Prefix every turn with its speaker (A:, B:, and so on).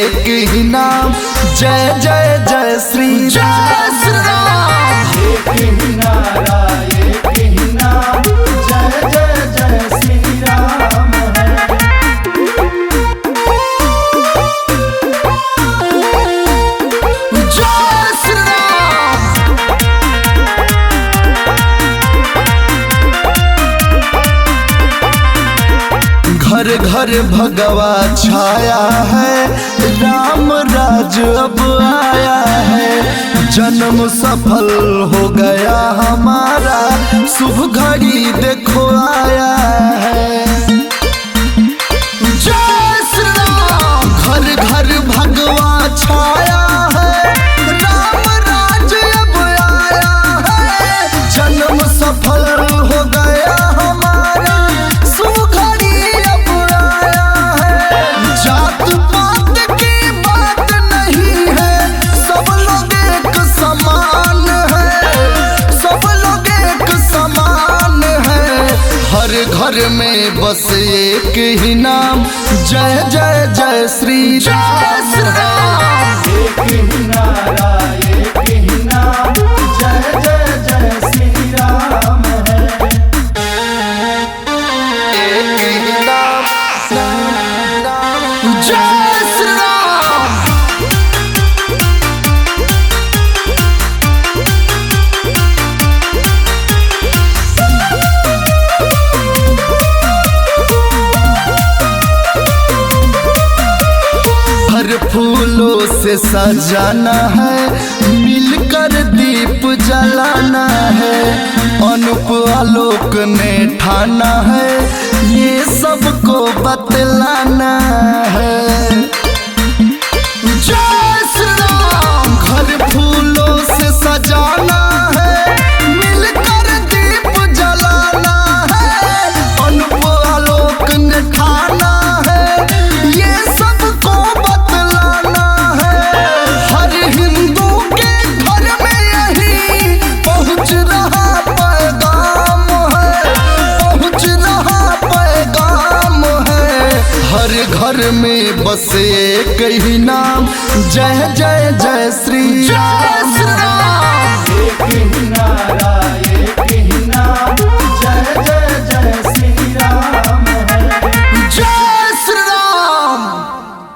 A: एक ही नाम, जय जय जय श्री राम।
B: एक ही नारा एक ही नाम, जय जय जय श्री राम है।
A: जय श्री राम। घर घर भगवा छाया है, राम राज अब आया है। जन्म सफल हो गया हमारा, शुभ घड़ी देखो आया है। जय श्री राम। घर घर भगवा छाया है, राम राज अब आया है। जन्म सफल हो गया हमारा, शुभ घड़ी अब आया है। जात पात की बात नहीं है, सब लोग एक समान है, सब लोग एक समान है। हर घर में बस एक ही नाम, जय जय जय श्री राम।
B: एक ही नारा एक ही नाम, जय जय जय श्री राम है।
A: एक ही नाम, जय श्री राम। हर फूलों से सजाना है, मिलकर दीप जलाना है। अनुप आलोक ने ठाना है, ये सबको बतलाना है। जय श्री राम। घर फूलों से सजाना है, मिलकर दीप जलाना है। अनुप आलोक ने ठाना है, ये सबको बतलाना है। हर हिंदू के घर में यही पहुंच रहा पैगाम है, पहुंच रहा पैगाम है। हर घर में बस एक ही नाम, जय जय जय श्री राम।
B: एक ही नारा